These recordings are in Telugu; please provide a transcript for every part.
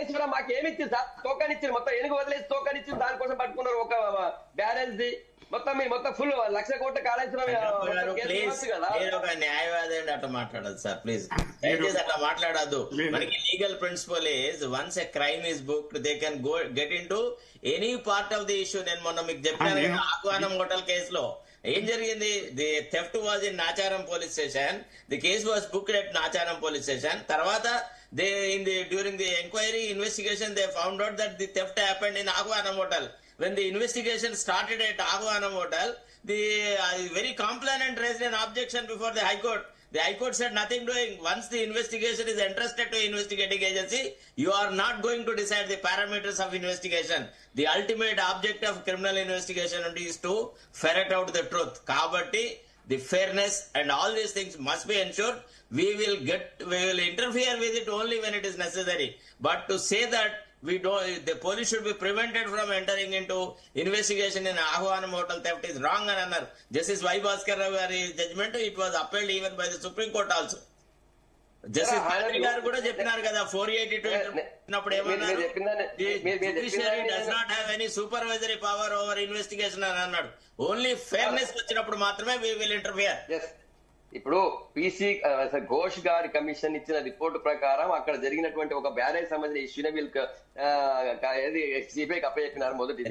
కాళేశ్వరం మాకు ఏమి ఇచ్చింది సార్? టోకన్ ఇచ్చింది, మొత్తం ఎనుగు వదిలేసి టోకన్ ఇచ్చింది, దానికోసం పట్టుకున్నారు ఒక బ్యాలెన్స్ ది మొత్తం మొత్తం ఫుల్ 1,00,000 కోట్ల కాళేశ్వరం కదా. ఒక న్యాయవాది అట్లా మాట్లాడదు సార్, ప్లీజ్ దయచేసి అట్లా మాట్లాడద్దు. మనకి legal principle is once a crime is booked they can go get in to any part of the issue. నేను మొన్న మీకు చెప్పాను ఆహ్వానం హోటల్ కేసులో ఏం జరిగింది, the theft was in Nacharam police station, the case was booked at Nacharam police station. తర్వాత they in the during the enquiry investigation they found out that the theft happened in Aahwanam hotel. When the investigation started at Ahvanam Hotel, the very complainant raised an objection before the High Court. The High Court said nothing doing. Once the investigation is entrusted to investigating agency, you are not going to decide the parameters of investigation. The ultimate object of criminal investigation is to ferret out the truth. Kabatti, the fairness and all these things must be ensured. We will interfere with it only when it is necessary. But to say that the police should be prevented from entering into investigation in Ahvanam Hotel theft is wrong and another. Justice Y. Bhaskar Ravi judgment, it was upheld even by the Supreme Court also. Justice Padri garu kuda cheppinaru kada 482 ఉన్నప్పుడు ఏమన్నారు, judiciary does not have any supervisory power over investigation అని అన్నాడు. ఓన్లీ ఫేర్నెస్ వచ్చినప్పుడు మాత్రమే we will interfere. ఇప్పుడు పీసీ ఘోష్ గారి కమిషన్ ఇచ్చిన రిపోర్టు ప్రకారం అక్కడ జరిగినటువంటి ఒక బ్యారేజ్ సంబంధించిన ఇష్యూనే వీళ్ళకి సిబిఐకి అప్పచెప్పినారు. మొదటి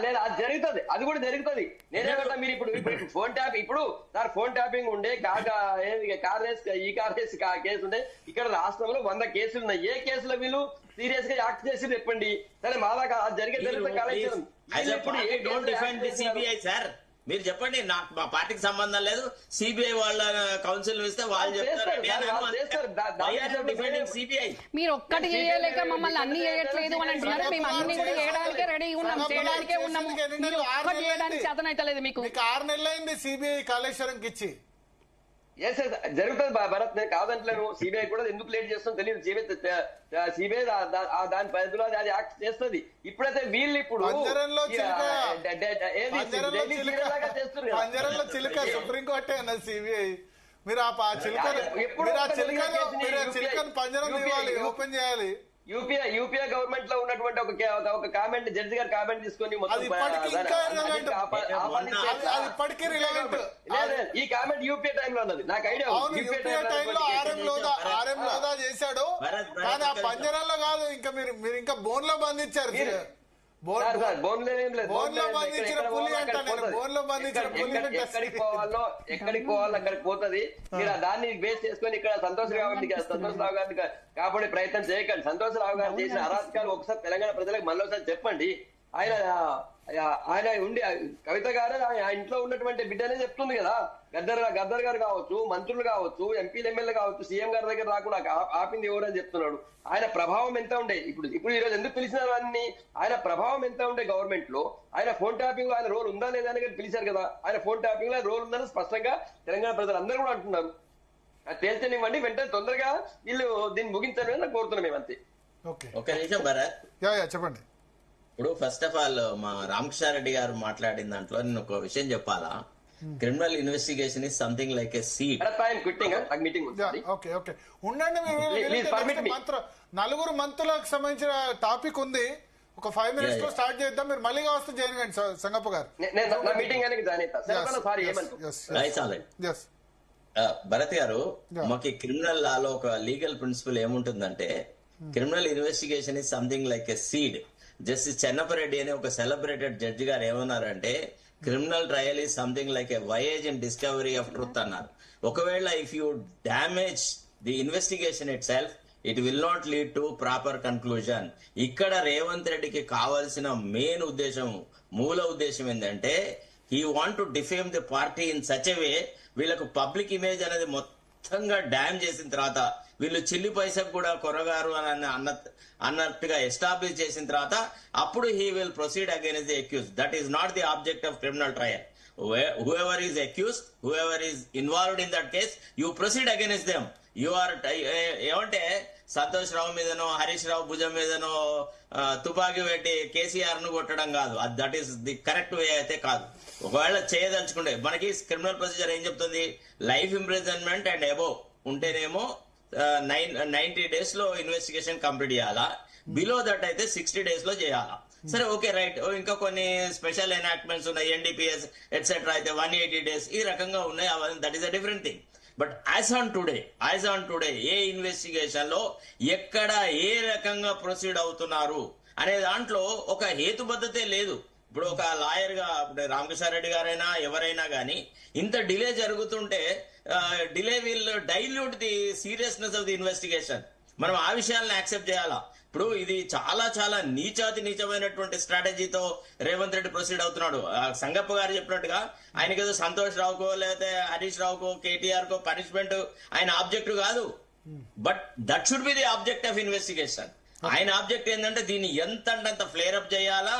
లేదా అది జరుగుతుంది, అది కూడా జరుగుతుంది. నేనేమంటా, మీరు ఇప్పుడు ఫోన్ ట్యాప్, ఇప్పుడు సార్ ఫోన్ ట్యాపింగ్ ఉండే కార్ రేస్ కేసు ఉండే, ఇక్కడ రాష్ట్రంలో 100 కేసులు ఉన్నాయి. ఏ కేసులో వీళ్ళు సీరియస్ గా యాక్ట్ చేసి చెప్పండి. సరే మా దాకా అది జరుగుతుంది కాళేశ్వరం. మీరు చెప్పండి, నాకు మా పార్టీకి సంబంధం లేదు, సిబిఐ వాళ్ళ కౌన్సిల్ ఇస్తే వాళ్ళు చెప్తారు. మీరు ఒక్కటి చేయలేక మమ్మల్ని అన్ని చేయట్లేదు అని అంటున్నారు. మేము అన్ని కూడా చేయడానికే రెడీ ఉన్నాం, చేయడానికే ఉన్నాము. మీరు ఒక్కటి చేయడానికి చేతనైతలేదు. మీకు 6 నెలలైంది సిబిఐ కాళేశ్వరంకి ఇచ్చి. జరుగుతుంది భరత్, నేను కాదంటలేను. సిబిఐ కూడా ఎందుకు లేట్ చేస్తుందో తెలియదు. సిబిఐ దాని పరిధిలో అది యాక్ట్ చేస్తుంది. ఇప్పుడైతే వీళ్ళు ఇప్పుడు సుప్రీంకోర్టే అన్నది సిబిఐ. మీరు ఆ చిలుకను పంజరం తీయాలి, ఓపెన్ చేయాలి. యూపీఏ గవర్నమెంట్ లో ఉన్నటువంటి ఒక కామెంట్, జడ్జి గారు కామెంట్ తీసుకొని ఈ కామెంట్ యూపీఏ టైమ్ లో ఉన్నది. నాకు ఐడియా ఆర్ఎం లోదా చేశాడు, కానీ ఆ పంజరంలో కాదు. ఇంకా మీరు ఇంకా బోన్ లో బంధించారు. ఎక్కడికి పోవాలో అక్కడికి పోతుంది. మీరు దాన్ని బేస్ చేసుకొని ఇక్కడ సంతోషరావు గారిని కాపాడే ప్రయత్నం చేయకండి. సంతోషరావు గారు చేసిన అరాచకాలు ఒకసారి తెలంగాణ ప్రజలకు మళ్ళీ చెప్పండి. ఆయన ఉండి కవిత గారు ఆ ఇంట్లో ఉన్నటువంటి బిడ్డనే చెప్తుంది కదా. గద్దర్ గారు కావచ్చు, మంత్రులు కావచ్చు, ఎంపీలు ఎమ్మెల్యే కావచ్చు, సీఎం గారి దగ్గర రాకుండా ఆపింది ఎవరని చెప్తున్నాడు. ఆయన ప్రభావం ఎంత ఉండే, ఇప్పుడు ఈ రోజు ఎందుకు పిలిచినారు అన్ని, ఆయన ప్రభావం ఎంత ఉండే గవర్నమెంట్ లో. ఆయన ఫోన్ ట్యాపింగ్ లో ఆయన రోల్ ఉందా లేదా అని పిలిచారు కదా. ఆయన ఫోన్ ట్యాపింగ్ లో రోల్ ఉందని స్పష్టంగా తెలంగాణ ప్రజలందరూ కూడా అంటున్నారు. తేల్చనివ్వండి, వెంటనే తొందరగా వీళ్ళు దీన్ని ముగించాలని నాకు కోరుతున్నాం మేము. అంతే. ఒక నిమిషం భరత్, చెప్పండి. ఇప్పుడు ఫస్ట్ ఆఫ్ ఆల్ మా రామకృష్ణారెడ్డి గారు మాట్లాడిన దాంట్లో నేను ఒక విషయం చెప్పాలా. Criminal investigation is something like a seed. ఉండండి, నలుగురు మంత్రులకు సంబంధించిన టాపిక్ ఉంది. ఒక 5 minutes లో స్టార్ట్ చేద్దాం. మీరు మళ్ళీ వస్తే జాయిన్ కండి సంగప్ప గారు. భరత్ గారు, మాకు క్రిమినల్ లాలో ఒక లీగల్ ప్రిన్సిపల్ ఏముంటుందంటే, criminal investigation is something like a seed. Justice Chennapareddy అనే ఒక సెలబ్రేటెడ్ జడ్జి గారు ఏమన్నారంటే, criminal trial is something like a voyage in discovery of truth అన్నారు. ఒకవేళ if you damage the investigation itself, it will not lead to proper conclusion. ఇక్కడ రేవంత్ రెడ్డికి కావాల్సిన మెయిన్ ఉద్దేశం, మూల ఉద్దేశం ఏంటంటే, he want to defame the party in such a way, వీళ్ళకు పబ్లిక్ ఇమేజ్ అనేది మొత్తంగా డ్యామ్ చేసిన తర్వాత, వీళ్ళు చిల్లి పైసకు కూడా కొరగారు అని అన్నట్టుగా ఎస్టాబ్లిష్ చేసిన తర్వాత అప్పుడు he will proceed against the accused. That is not the object of criminal trial. whoever is accused, whoever is involved in that case, you proceed against them. You are ఏమంటే సంతోష్ రావు మీదనో హరీష్ రావు భుజం మీదనో తుపాకీ పెట్టి కేసీఆర్ ను కొట్టడం కాదు. That is the correct way అయితే కాదు. ఒకవేళ చేయదలుచుకుంటే, మనకి క్రిమినల్ ప్రొసీజర్ ఏం చెప్తుంది, లైఫ్ ఇంప్రిజన్మెంట్ అండ్ అబోవ్ ఉంటేనేమో 90 days లో ఇన్వెస్టిగేషన్ కంప్లీట్ చేయాలా, బిలో దట్ అయితే 60 days లో చేయాలా. సరే ఓకే రైట్, ఇంకా కొన్ని స్పెషల్ ఎనాక్ట్మెంట్స్ ఉన్నాయి, ఎన్డీపీఎస్ ఎట్సెట్రా అయితే 180 days ఈ రకంగా ఉన్నాయి. That is a different thing. But as on today A investigation లో ఎక్కడ ఏ రకంగా ప్రొసీడ్ అవుతున్నారు అనే దాంట్లో ఒక హేతుబద్ధతే లేదు. ఇప్పుడు ఒక లాయర్ గా రామకృష్ణారెడ్డి గారైనా ఎవరైనా గానీ ఇంత డిలే జరుగుతుంటే delay will dilute the seriousness of the investigation. మనం ఆ విషయాలను యాక్సెప్ట్ చేయాలా. ఇప్పుడు ఇది చాలా చాలా నీచమైనటువంటి స్ట్రాటజీతో రేవంత్ రెడ్డి ప్రొసీడ్ అవుతున్నాడు. సంగప్ప గారు చెప్పినట్టుగా ఆయనకేదో సంతోష్ రావుకో లేకపోతే హరీష్ రావుకో కేటీఆర్ కో పనిష్మెంట్ ఆయన ఆబ్జెక్టివ్ కాదు. But that should be the object of investigation. ఆయన ఆబ్జెక్ట్ ఏంటంటే దీన్ని ఎంతంత ఫ్లేర్ అప్ చేయాలా,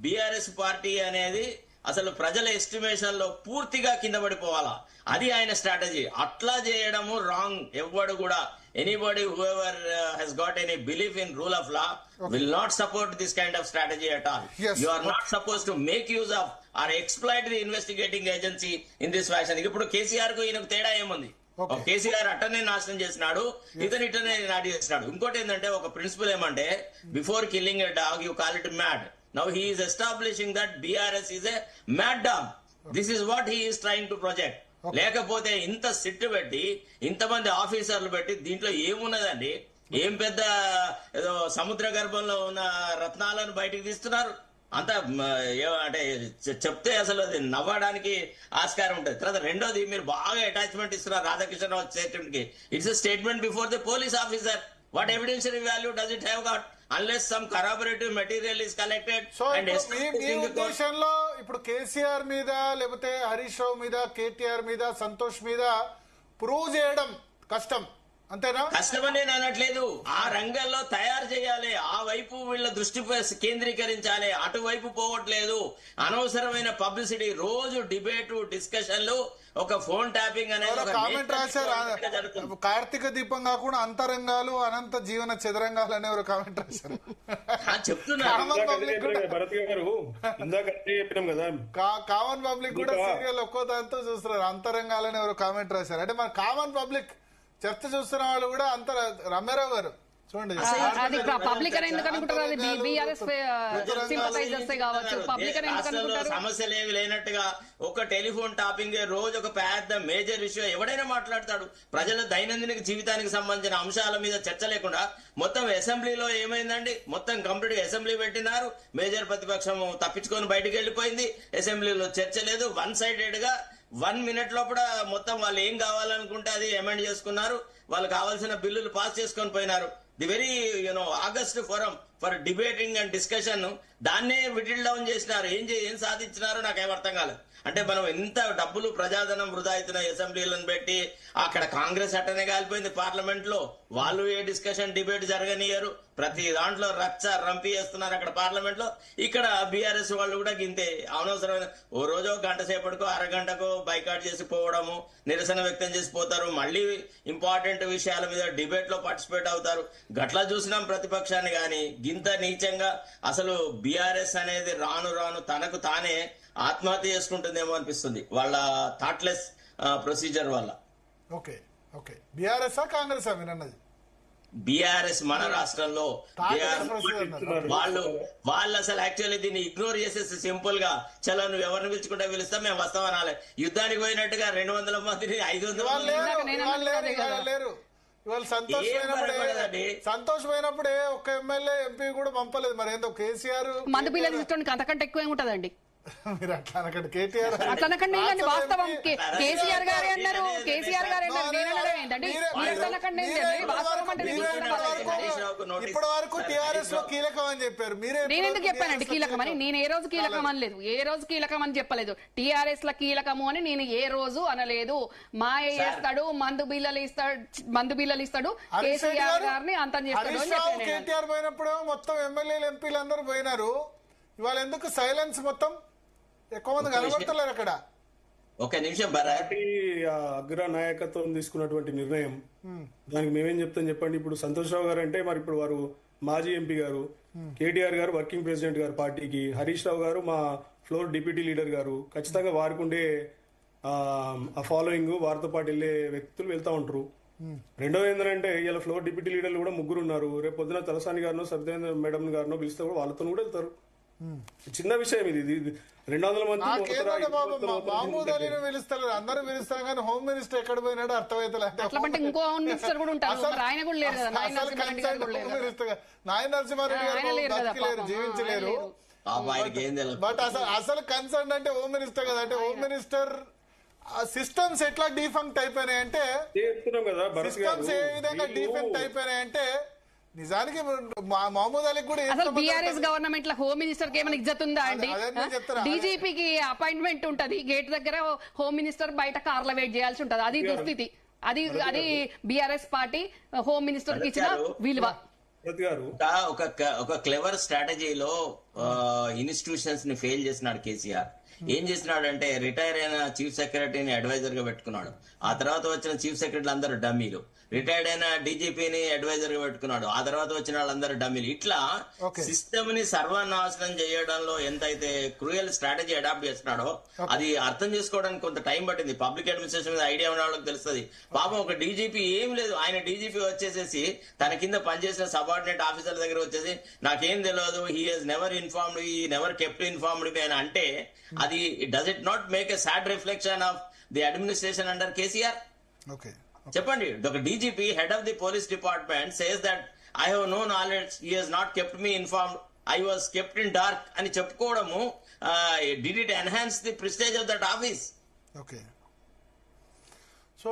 బీఆర్ఎస్ పార్టీ అనేది అసలు ప్రజల ఎస్టిమేషన్ లో పూర్తిగా కింద పడిపోవాలా, అది ఆయన స్ట్రాటజీ. అట్లా చేయడము రాంగ్. ఎవ్వడు కూడా anybody whoever he's got any belief in rule of law will not support this kind of strategy at all. You are not suppose to make use of or exploit the investigating agency in this fashion. ఇప్పుడు కేసీఆర్ కు ఈయనకు తేడా ఏముంది? కేసీఆర్ అట్టనే నాశనం చేసినాడు, ఇతను ఇట్టనే నాటి చేసినాడు. ఇంకోటి ఏంటంటే ఒక ప్రిన్సిపల్ ఏమంటే before killing a dog you call it mad. Now he is establishing that BRS is a mad dog. This is what he is trying to project. లేకపోతే ఇంత సిట్టు పెట్టి ఇంతమంది ఆఫీసర్లు పెట్టి దీంట్లో ఏమున్నదండి? ఏం పెద్ద ఏదో సముద్ర గర్భంలో ఉన్న రత్నాలను బయటికి తీస్తున్నారు. అంత అంటే చెప్తే అసలు అది నవ్వడానికి ఆస్కారం ఉంటుంది. తర్వాత రెండోది, మీరు బాగా అటాచ్మెంట్ ఇస్తున్నారు రాధాకృష్ణ రావు స్టేట్మెంట్ కి. It's a statement before the police officer. What evidentiary value does it have got unless some corroborative material is collected? So మీ ఉద్దేశంలో ఇప్పుడు కేసీఆర్ మీద లేకపోతే హరీష్ రావు మీద కేటీఆర్ మీద సంతోష్ మీద ప్రూవ్ చేయడం కష్టం, అంతేనా? కష్టమని నేను అనట్లేదు. ఆ రంగంలో తయారు చేయాలి, ఆ వైపు వీళ్ళ దృష్టి కేంద్రీకరించాలి. అటువైపు పోవట్లేదు. అనవసరమైన పబ్లిసిటీ, రోజు డిబేటు డిస్కషన్లు, ఒక ఫోన్ ట్యాపింగ్ అనేది కామెంట్ రాశారు. కార్తీక దీపం కాకుండా అంతరంగాలు అనంత జీవన చదరంగాలు అనే ఒక కామెంట్ రాశారు. చెప్తున్నారు కామన్ పబ్లిక్ కూడా సీరియల్ ఒక్కో దాంతో చూస్తున్నారు. అంతరంగాలని ఎవరు కామెంట్ రాశారు. అంటే మన కామన్ పబ్లిక్ చర్చ చూస్తున్న వాళ్ళు కూడా అంత రమ్యారావు గారు చూడండి, అది పబ్లిక్ అని ఎందుకు అనుకుంటారు? అది బీఆర్ఎస్ సింపథైజర్స్ కావచ్చు. పబ్లిక్ అని ఎందుకు అనుకుంటారు? సమస్యలు ఏమి లేనట్టుగా ఒక టెలిఫోన్ టాపింగ్ రోజు ఒక పెద్ద మేజర్ ఇష్యూ ఎవడైనా మాట్లాడతాడు. ప్రజల దైనందిన జీవితానికి సంబంధించిన అంశాల మీద చర్చ లేకుండా మొత్తం అసెంబ్లీలో ఏమైందండి? మొత్తం కంప్లీట్ గా అసెంబ్లీ పెట్టినారు, మేజర్ ప్రతిపక్షం తప్పించుకొని బయటికి వెళ్ళిపోయింది, అసెంబ్లీలో చర్చ లేదు. 1 sided గా 1 minute లోపల మొత్తం వాళ్ళు ఏం కావాలనుకుంటే అది అమెండ్ చేసుకున్నారు, వాళ్ళు కావాల్సిన బిల్లులు పాస్ చేసుకొని పోయినారు. The very August forum for debating and discussion దాన్నే విటిల్ డౌన్ చేసినారు. ఏం సాధించినారో నాకేం అర్థం కాలేదు. అంటే మనం ఎంత డబ్బులు ప్రజాధనం వృధా అవుతున్న అసెంబ్లీలను పెట్టి అక్కడ కాంగ్రెస్ అట్టనే కాలిపోయింది. పార్లమెంట్ లో వాళ్ళు ఏ డిస్కషన్ డిబేట్ జరగనియరు, ప్రతి దాంట్లో రచ్చ రంపి చేస్తున్నారు అక్కడ పార్లమెంట్ లో. ఇక్కడ బీఆర్ఎస్ వాళ్ళు కూడా గింతే. అనవసరమైన ఓ రోజో గంట సేపటికో అరగంటకో బైకాట్ చేసి పోవడము, నిరసన వ్యక్తం చేసి పోతారు. మళ్ళీ ఇంపార్టెంట్ విషయాల మీద డిబేట్ లో పార్టిసిపేట్ అవుతారు. గట్లా చూసినాం ప్రతిపక్షాన్ని. గాని గింత నీచంగా అసలు బీఆర్ఎస్ అనేది రాను రాను తనకు తానే ఆత్మహత్య చేసుకుంటుందేమో అనిపిస్తుంది వాళ్ళ థాట్లెస్ ప్రొసీజర్ వల్ల. ఓకే ఓకే, బీఆర్ఎస్ కాంగ్రెస్ మీరన్నది? బీఆర్ఎస్ మన రాష్ట్రంలో వాళ్ళు అసలు యాక్చువల్లీ దీన్ని ఇగ్నోర్ చేసేసి సింపుల్ గా చలో నువ్వు ఎవరిని పిలుచుకుంటే పిలుస్తాం మేము వస్తాం అనాలి. యుద్ధానికి పోయినట్టుగా 200 మందిని 500 లేరు. ఇవాళ సంతోష్ పోయినప్పుడే ఒక్క ఎమ్మెల్యే ఎంపీ కూడా పంపలేదు. మరి ఏందో కేసీఆర్ మందు పిల్లలు ఇష్టం అంతకంటే ఎక్కువ ఏముంటదండి? మీరు అట్లా అనకండి. కేటీఆర్ అట్లనకండి, వాస్తవం కేసీఆర్ గారే అన్నారు. కేసీఆర్ గారు ఏంటండి వాస్తవం అంటే ఇప్పటి వరకు టీఆర్ఎస్ లో కీలకం అని చెప్పారు. నేను ఎందుకు చెప్పానండి కీలకం అని? నేను ఏ రోజు కీలకం అనలేదు, ఏ రోజు కీలకం అని చెప్పలేదు. టీఆర్ఎస్ ల కీలకము అని నేను ఏ రోజు అనలేదు. మాయ చేస్తాడు, మందు బిల్లలు ఇస్తాడు, కేసీఆర్ గారిని అంతం చేస్తాడు. కేటీఆర్ పోయినప్పుడు మొత్తం ఎమ్మెల్యేలు ఎంపీలు అందరూ పోయినారు. ఇవాళ ఎందుకు సైలెన్స్? మొత్తం ఎక్కువ మంది కనబడతలేరు అక్కడ. ఒక నిమిషం, పార్టీ అగ్ర నాయకత్వం తీసుకున్నటువంటి నిర్ణయం దానికి మేమేం చెప్తాం చెప్పండి. ఇప్పుడు సంతోష్ రావు గారు అంటే మరి ఇప్పుడు వారు మాజీ ఎంపీ గారు, కేటీఆర్ గారు వర్కింగ్ ప్రెసిడెంట్ గారు పార్టీకి, హరీష్ రావు గారు మా ఫ్లోర్ డిప్యూటీ లీడర్ గారు. ఖచ్చితంగా వారికి ఉండే ఆ ఫాలోయింగ్, వారితో పాటు వెళ్లే వ్యక్తులు వెళ్తా ఉంటారు. రెండోది ఏంటంటే ఇలా ఫ్లోర్ డిప్యూటీ లీడర్లు కూడా ముగ్గురు ఉన్నారు. రేపు పొద్దున తలసాని గారినో సబితా మేడం గారినో పిలిస్తే కూడా వాళ్ళతో కూడా వెళ్తారు. చిన్న విషయం ఇది 200 మంది నాకేంటంటే బాబు మహమూద్ అలీని పిలుస్తారు, అందరూ పిలుస్తారు, కానీ హోమ్ మినిస్టర్ ఎక్కడ పోయినాడో అర్థమైతలే. అట్లా అంటే ఇంకో హోమ్ మినిస్టర్ కూడా ఉంటారు, మరి ఆయన కూడా లేరు కదా. నాయన నరసింహారెడ్డి గారు కూడా లేరు కదా. నాయన నరసింహారెడ్డి ఆయన లేరు గారు కదా, బతికిలేరు, పాపం. జీవించలేరు. పాపం ఆయనకి ఏం తెలియదు. బట్ అసలు కన్సర్న్ అంటే హోమ్ మినిస్టర్ కదా. అంటే హోమ్ మినిస్టర్ సిస్టమ్స్ ఎట్లా డిఫంక్ట్ అయిపోయినాయంటే, చెప్తున్నాం కదా భరత్ సిస్టమ్స్ ఏ విధంగా డిఫెక్ట్ అయిపోయినాయంటే నిజానికి మహమూద్ అలీకి కూడా అసలు బీఆర్ఎస్ గవర్నమెంట్ లో హోమ్ మినిస్టర్ కి ఏమైనా ఇజ్జత్ ఉందా అండి? అదే నేను చెప్తున్నా. డీజీపీకి అపాయింట్మెంట్ ఉంటది గేట్ దగ్గర, హోమ్ మినిస్టర్ బయట కార్ల వెయిట్ చేయాల్సి ఉంటది. అది దుస్థితి. అది బీఆర్ఎస్ పార్టీ హోమ్ మినిస్టర్ కి ఇచ్చిన విలువ. గారు ఒక క్లెవర్ స్ట్రాటజీలో ఇన్స్టిట్యూషన్స్ ని ఫెయిల్ చేసినాడు కేసీఆర్. ఏం చేసినాడంటే రిటైర్ అయిన చీఫ్ సెక్రటరీని అడ్వైజర్ గా పెట్టుకున్నాడు. ఆ తర్వాత వచ్చిన చీఫ్ సెక్రటరీలు అందరూ డమ్మీలు. రిటైర్డ్ అయిన డీజీపీని అడ్వైజర్ గా పెట్టుకున్నాడు. ఆ తర్వాత వచ్చిన వాళ్ళందరూ డమ్మీలు. ఇట్లా సిస్టమ్ ని సర్వనాశనం చేయడంలో ఎంతైతే క్రూయల్ స్ట్రాటజీ అడాప్ట్ చేస్తున్నాడో అది అర్థం చేసుకోవడానికి కొంత టైం పట్టింది. పబ్లిక్ అడ్మినిస్ట్రేషన్ మీద ఐడియా ఉన్న వాళ్ళకి తెలుస్తుంది. పాపం ఒక డీజీపీ ఏం లేదు, ఆయన డీజీపీ వచ్చేసేసి తన కింద పనిచేసిన సబార్డినేట్ ఆఫీసర్ దగ్గర వచ్చేసి నాకేం తెలియదు, he has never informed, he never kept informed me అని అంటే అది does it not make a sad reflection of the administration under KCR? Okay చెప్పండి. ఒక DGP head of the police department says that I have no knowledge, he has not kept me informed, I was kept in dark అని చెప్పుకోవడము did it enhance the prestige of that office? Okay, so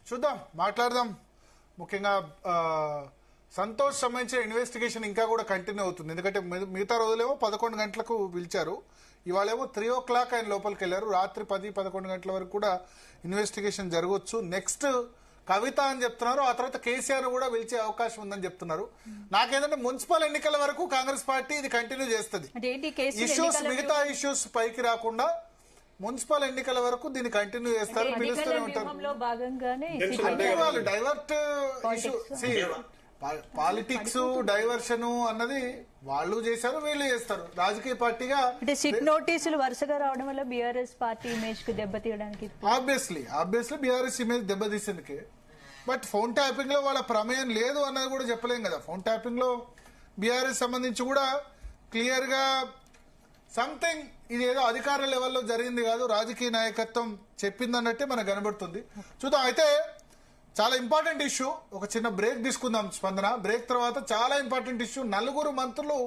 చూద్దాం, మాట్లాడదాం. ముఖ్యంగా సంతోష్ సంబంధించిన ఇన్వెస్టిగేషన్ ఇంకా కూడా కంటిన్యూ అవుతుంది. ఎందుకంటే మిగతా రోజులేమో 11 గంటలకు పిలిచారు, ఇవాళేమో 3 o'clock ఆయన లోపలికి వెళ్ళారు. రాత్రి 10-11 గంటల వరకు కూడా ఇన్వెస్టిగేషన్ జరగవచ్చు. నెక్స్ట్ కవిత అని చెప్తున్నారు, ఆ తర్వాత కేసీఆర్ కూడా పిలిచే అవకాశం ఉందని చెప్తున్నారు. నాకేంటంటే మున్సిపల్ ఎన్నికల వరకు కాంగ్రెస్ పార్టీ ఇది కంటిన్యూ చేస్తుంది. ఇష్యూస్, మిగతా ఇష్యూస్ పైకి రాకుండా మున్సిపల్ ఎన్నికల వరకు దీన్ని కంటిన్యూ చేస్తారు, పిలుస్తూనే ఉంటారు. అంటే వాళ్ళు డైవర్ట్ పాలిటిక్స్ డైవర్షన్ అన్నది వాళ్ళు చేశారు, వీళ్ళు చేస్తారు. రాజకీయ పార్టీగా అంటే సిట్ నోటీసులు వరుసగా రావడం వల్ల బీఆర్ఎస్ పార్టీ ఇమేజ్ కు దెబ్బతీయడానికి ఆబ్వియస్లీ బీఆర్ఎస్ ఇమేజ్ దెబ్బతీసేందుకే. బట్ ఫోన్ ట్యాపింగ్ లో వాళ్ళ ప్రమేయం లేదు అన్నది కూడా చెప్పలేం కదా. ఫోన్ ట్యాపింగ్ లో బీఆర్ఎస్ సంబంధించి కూడా క్లియర్ గా సంథింగ్ ఇది ఏదో అధికార లెవెల్లో జరిగింది కాదు, రాజకీయ నాయకత్వం చెప్పిందన్నట్టే మనకు కనబడుతుంది. చూద్దాం. అయితే చాలా ఇంపార్టెంట్ ఇష్యూ, ఒక చిన్న బ్రేక్ తీసుకుందాం స్పందన. బ్రేక్ తర్వాత చాలా ఇంపార్టెంట్ ఇష్యూ, 4 మంత్రులు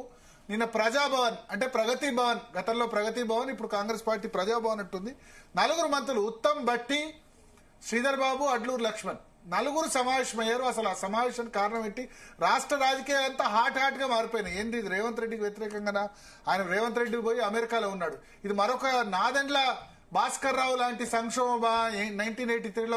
నిన్న ప్రజాభవన్ అంటే ప్రగతి భవన్, గతంలో ప్రగతి భవన్, ఇప్పుడు కాంగ్రెస్ పార్టీ ప్రజాభవన్ అంటుంది. 4 మంత్రులు ఉత్తమ్ భట్టి, శ్రీధర్ బాబు, అడ్లూరు లక్ష్మణ్ 4 సమావేశమయ్యారు. అసలు ఆ సమావేశానికి కారణం ఏంటి? రాష్ట్ర రాజకీయాలు అంతా హాట్ గా మారిపోయినాయి. ఏంటి ఇది? రేవంత్ రెడ్డికి వ్యతిరేకంగా ఆయన రేవంత్ రెడ్డి పోయి అమెరికాలో ఉన్నాడు. ఇది మరొక నాదెండ్ల భాస్కర్ రావు లాంటి సంక్షోభ 1983లో